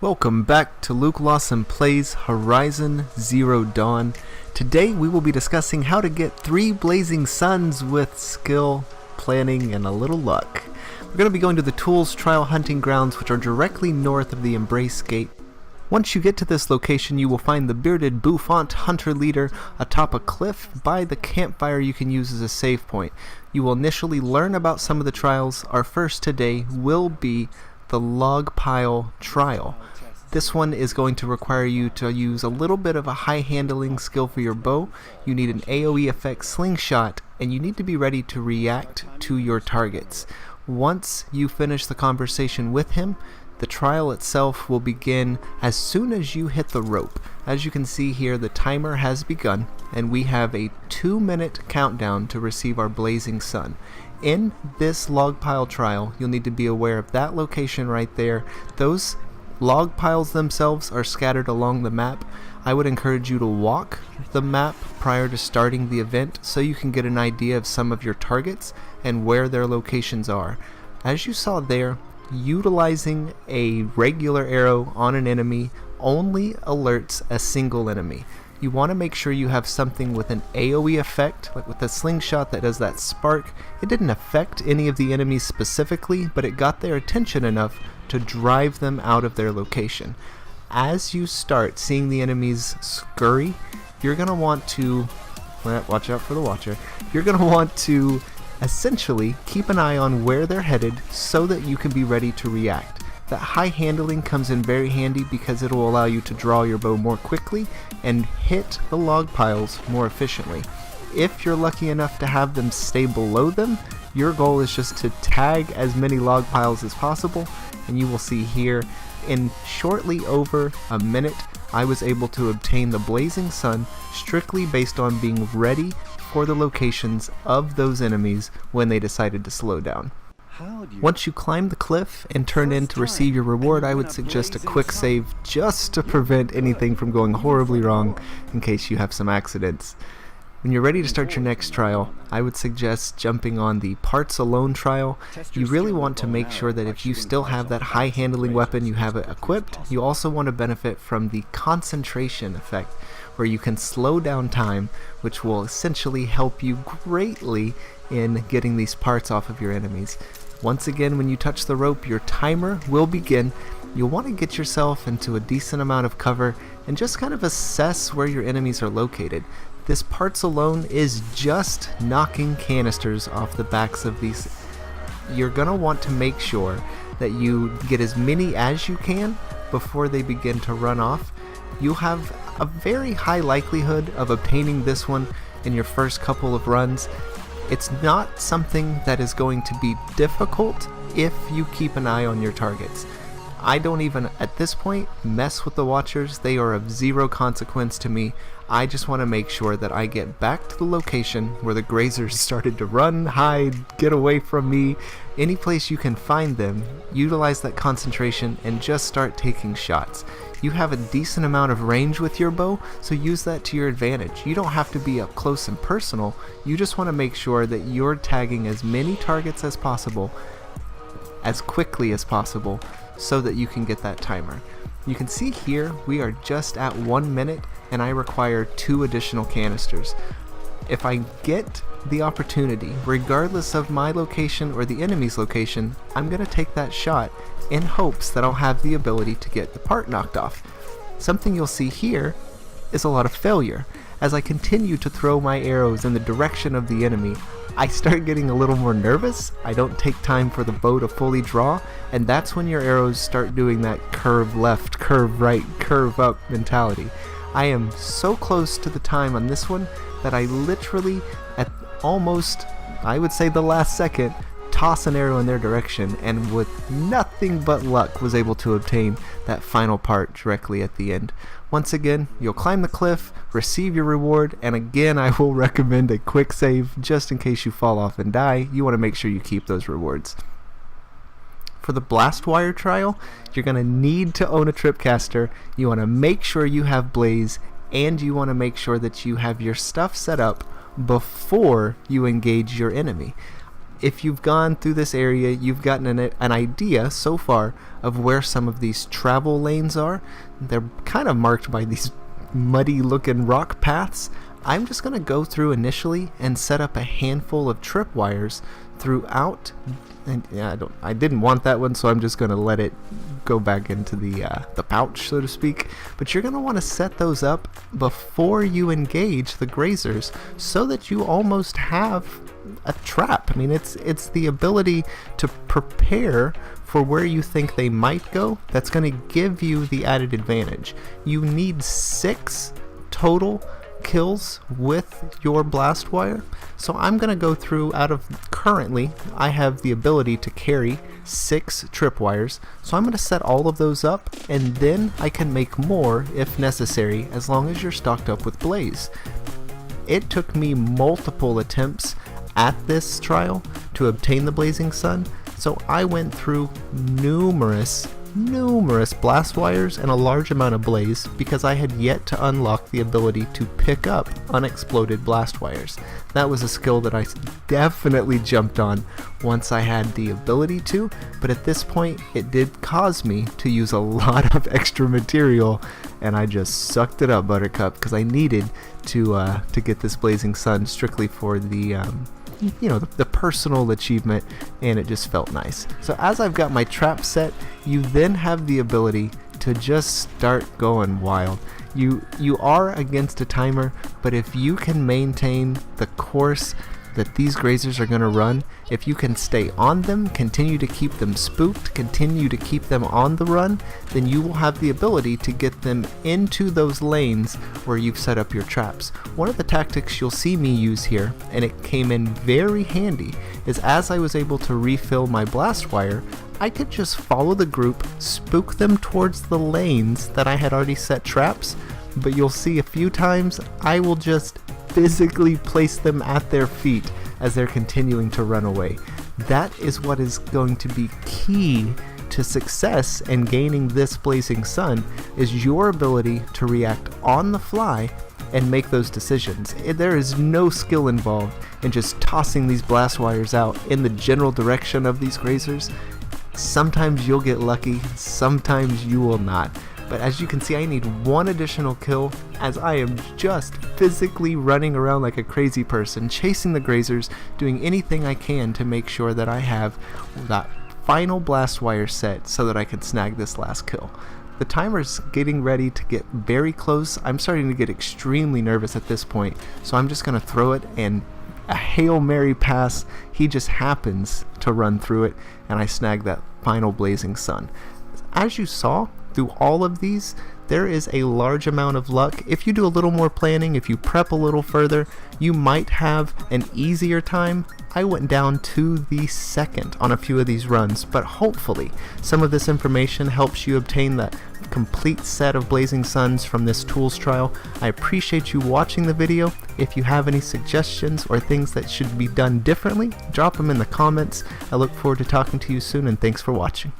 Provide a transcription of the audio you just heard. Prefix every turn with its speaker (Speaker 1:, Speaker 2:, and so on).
Speaker 1: Welcome back to Luke Lawson Plays Horizon Zero Dawn. Today we will be discussing how to get 3 blazing suns with skill, planning, and a little luck. We're going to be going to the Tools Trial Hunting Grounds, which are directly north of the Embrace Gate. Once you get to this location, you will find the bearded bouffant hunter leader atop a cliff by the campfire you can use as a save point. You will initially learn about some of the trials. Our first today will be the Logpile Trial. This one is going to require you to use a little bit of a high handling skill for your bow. You need an AoE effect slingshot, and you need to be ready to react to your targets. Once you finish the conversation with him, the trial itself will begin as soon as you hit the rope. As you can see here, the timer has begun, and we have a 2-minute countdown to receive our blazing sun. In this Logpile Trial, you'll need to be aware of that location right there. Those log piles themselves are scattered along the map. I would encourage you to walk the map prior to starting the event so you can get an idea of some of your targets and where their locations are. As you saw there, utilizing a regular arrow on an enemy only alerts a single enemy. You want to make sure you have something with an AoE effect, like with a slingshot that does that spark. It didn't affect any of the enemies specifically, but it got their attention enough to drive them out of their location. As you start seeing the enemies scurry, you're going to want to, watch out for the watcher, you're going to want to essentially keep an eye on where they're headed so that you can be ready to react. That high handling comes in very handy because it will allow you to draw your bow more quickly and hit the log piles more efficiently. If you're lucky enough to have them stay below them, your goal is just to tag as many log piles as possible, and you will see here in shortly over a minute I was able to obtain the blazing sun strictly based on being ready for the locations of those enemies when they decided to slow down. Once you climb the cliff and turn in to receive your reward, I would suggest a quick save just to prevent anything from going horribly wrong in case you have some accidents. When you're ready to start your next trial, I would suggest jumping on the Parts Alone trial. You really want to make sure that if you still have that high handling weapon, you have it equipped. You also want to benefit from the concentration effect, where you can slow down time, which will essentially help you greatly in getting these parts off of your enemies. Once again, when you touch the rope, your timer will begin. You'll want to get yourself into a decent amount of cover and just kind of assess where your enemies are located. This Parts Alone is just knocking canisters off the backs of these. You're going to want to make sure that you get as many as you can before they begin to run off. You have a very high likelihood of obtaining this one in your first couple of runs. It's not something that is going to be difficult if you keep an eye on your targets. I don't even, at this point, mess with the watchers. They are of zero consequence to me. I just want to make sure that I get back to the location where the grazers started to run, hide, get away from me. Any place you can find them, utilize that concentration and just start taking shots. You have a decent amount of range with your bow, so use that to your advantage. You don't have to be up close and personal. You just want to make sure that you're tagging as many targets as possible, as quickly as possible, so that you can get that timer. You can see here we are just at 1 minute and I require 2 additional canisters. If I get the opportunity, regardless of my location or the enemy's location, I'm going to take that shot in hopes that I'll have the ability to get the part knocked off. Something you'll see here is a lot of failure. As I continue to throw my arrows in the direction of the enemy, I start getting a little more nervous. I don't take time for the bow to fully draw, and that's when your arrows start doing that curve left, curve right, curve up mentality. I am so close to the time on this one that I literally, at almost, I would say the last second, toss an arrow in their direction, and with nothing but luck was able to obtain that final part directly at the end. Once again, you'll climb the cliff, receive your reward, and again I will recommend a quick save just in case you fall off and die. You want to make sure you keep those rewards. For the Blast Wire trial, you're going to need to own a tripcaster. You want to make sure you have blaze, and you want to make sure that you have your stuff set up before you engage your enemy. if you've gone through this area, you've gotten an idea so far of where some of these travel lanes are. They're kind of marked by these muddy looking rock paths. I'm just going to go through initially and set up a handful of tripwires throughout. And yeah, I didn't want that one, so I'm just going to let it go back into the pouch, so to speak. But you're going to want to set those up before you engage the grazers so that you almost have a trap. I mean, it's the ability to prepare for where you think they might go that's going to give you the added advantage. You need 6 total kills with your blast wire, so I'm going to go through currently I have the ability to carry 6 tripwires, so I'm going to set all of those up, and then I can make more if necessary as long as you're stocked up with blaze. It took me multiple attempts at this trial to obtain the blazing sun, so I went through numerous blast wires and a large amount of blaze because I had yet to unlock the ability to pick up unexploded blast wires. That was a skill that I definitely jumped on once I had the ability to, but at this point it did cause me to use a lot of extra material, and I just sucked it up, Buttercup, because I needed to get this blazing sun strictly for the the personal achievement, and it just felt nice. So as I've got my trap set, you then have the ability to just start going wild. You are against a timer, but if you can maintain the course that these grazers are going to run, if you can stay on them, continue to keep them spooked, continue to keep them on the run, then you will have the ability to get them into those lanes where you've set up your traps. One of the tactics you'll see me use here, and it came in very handy, is as I was able to refill my blast wire, I could just follow the group, spook them towards the lanes that I had already set traps, but you'll see a few times I will just physically place them at their feet as they're continuing to run away. That is what is going to be key to success and gaining this blazing sun, is your ability to react on the fly and make those decisions. There is no skill involved in just tossing these blast wires out in the general direction of these grazers. Sometimes you'll get lucky, sometimes you will not. But as you can see, I need 1 additional kill as I am just physically running around like a crazy person, chasing the grazers, doing anything I can to make sure that I have that final blast wire set so that I can snag this last kill. The timer's getting ready to get very close. I'm starting to get extremely nervous at this point, so I'm just going to throw it, and a Hail Mary pass, he just happens to run through it, and I snag that final blazing sun. As you saw, through all of these, there is a large amount of luck. If you do a little more planning, if you prep a little further, you might have an easier time. I went down to the second on a few of these runs, but hopefully some of this information helps you obtain that complete set of blazing suns from this tools trial. I appreciate you watching the video. If you have any suggestions or things that should be done differently, drop them in the comments. I look forward to talking to you soon, and thanks for watching.